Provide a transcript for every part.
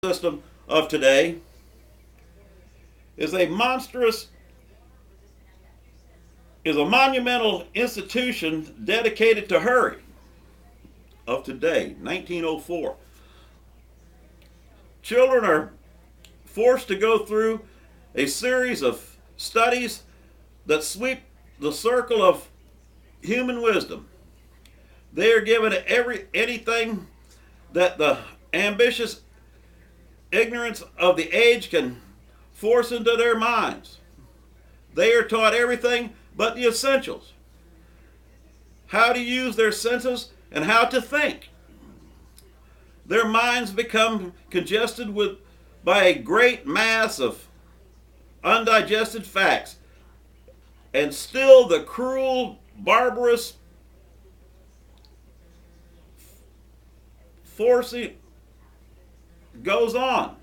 system of today is a monumental institution dedicated to hurry of today, 1904. Children are forced to go through a series of studies that sweep the circle of human wisdom. They are given anything that the ambitious ignorance of the age can force into their minds. They are taught everything but the essentials. How to use their senses and how to think. Their minds become congested by a great mass of undigested facts. And still the cruel, barbarous forcing goes on.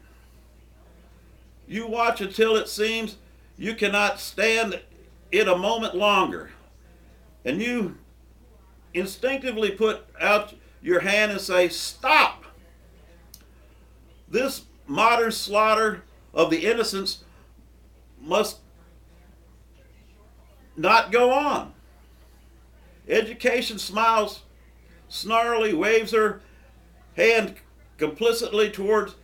You watch until it seems you cannot stand it a moment longer. And you instinctively put out your hand and say, "Stop!" This modern slaughter of the innocents must not go on. Education smiles, snarlily waves her hand complicitly towards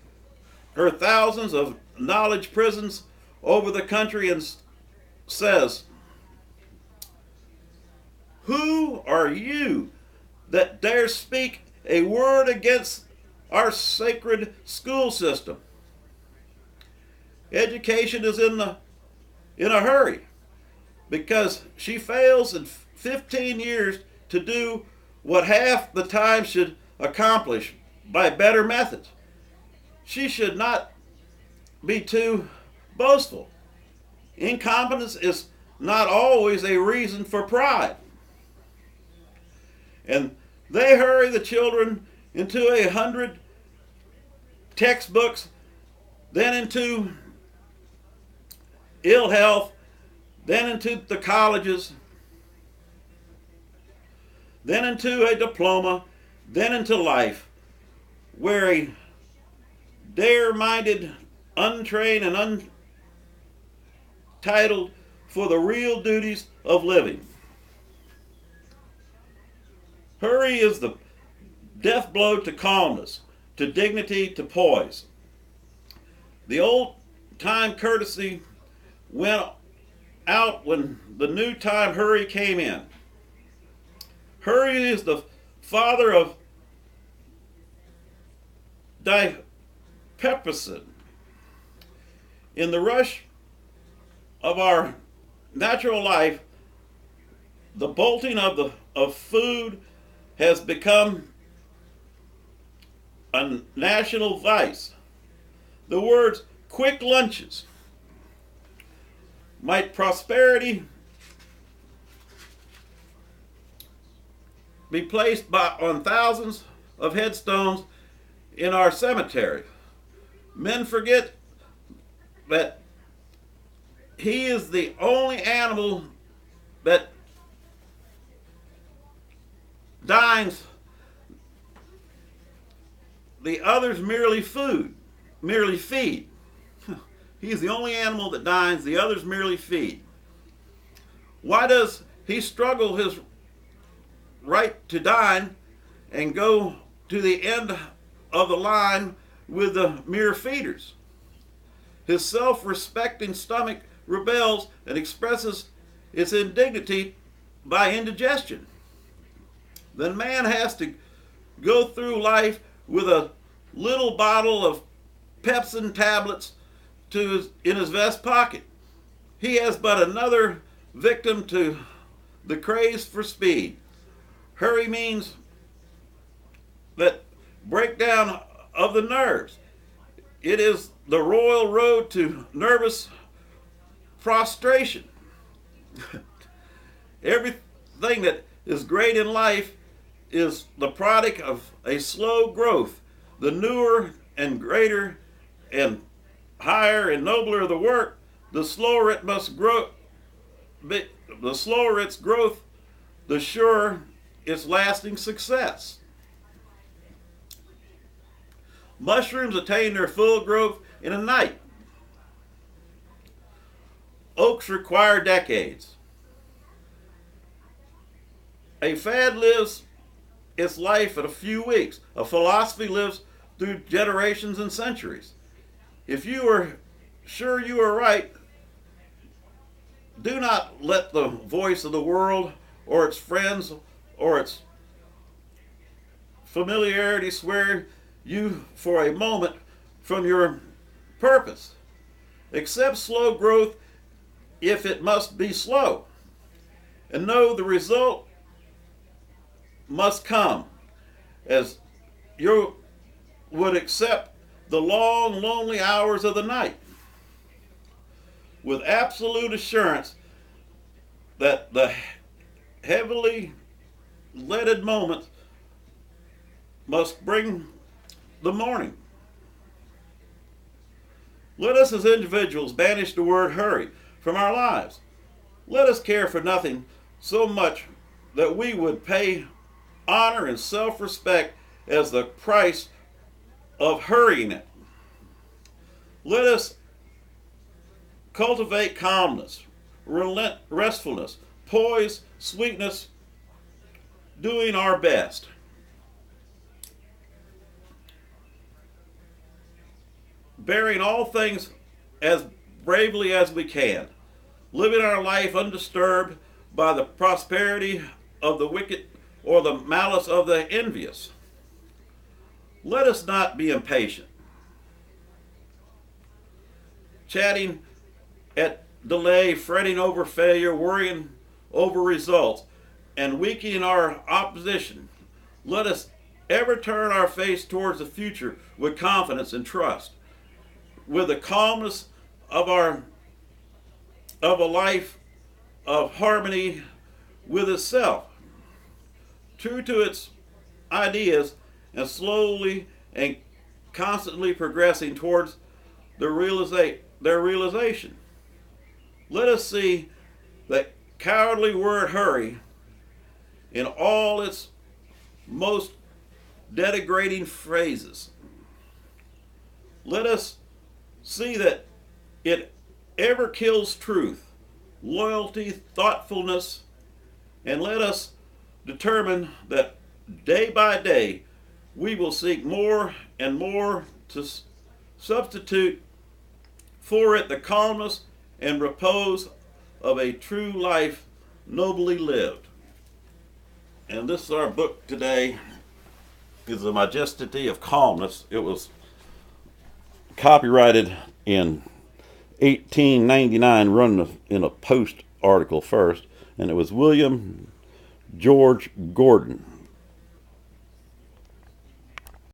her thousands of knowledge prisons over the country and says, "Who are you that dare speak a word against our sacred school system?" Education is in a hurry because she fails in 15 years to do what half the time should accomplish by better methods. She should not be too boastful. Incompetence is not always a reason for pride. And they hurry the children into 100 textbooks, then into ill health, then into the colleges, then into a diploma, then into life, where a dare-minded, untrained, and untitled for the real duties of living. Hurry is the death blow to calmness, to dignity, to poise. The old-time courtesy went out when the new time hurry came in. Hurry is the father of diapepticin. In the rush of our natural life, the bolting of food has become a national vice. The words "quick lunches" might prosperity be placed on thousands of headstones in our cemetery. Men forget that he is the only animal that dines. The others merely feed. He's the only animal that dines, the others merely feed. Why does he struggle his right to dine and go to the end of the line with the mere feeders? His self-respecting stomach rebels and expresses its indignity by indigestion. Then man has to go through life with a little bottle of pepsin tablets in his vest pocket. He has but another victim to the craze for speed. Hurry means that breakdown of the nerves. It is the royal road to nervous prostration. Everything that is great in life is the product of a slow growth. The newer and greater and higher and nobler the work, the slower it must grow. The slower its growth, the surer its lasting success. Mushrooms attain their full growth in a night. Oaks require decades. A fad lives its life in a few weeks. A philosophy lives through generations and centuries. If you are sure you are right, do not let the voice of the world or its friends or its familiarity swear you for a moment from your purpose. Accept slow growth if it must be slow, and know the result must come, as you would accept the long, lonely hours of the night, with absolute assurance that the heavily leaded moments must bring the morning. Let us as individuals banish the word hurry from our lives. Let us care for nothing so much that we would pay honor and self-respect as the price of hurrying it. Let us cultivate calmness, restfulness, poise, sweetness, doing our best. Bearing all things as bravely as we can, living our life undisturbed by the prosperity of the wicked or the malice of the envious. Let us not be impatient, chatting at delay, fretting over failure, worrying over results, and weakening our opposition. Let us ever turn our face towards the future with confidence and trust, with the calmness of a life of harmony with itself, true to its ideas, and slowly and constantly progressing towards their realization. Let us see that cowardly word hurry in all its most denigrating phrases. Let us see that it ever kills truth, loyalty, thoughtfulness, and let us determine that day by day we will seek more and more to substitute for it the calmness and repose of a true life nobly lived. And this is our book today, is The Majesty of Calmness. It was copyrighted in 1899, run in a Post article first, and it was William George Gordon.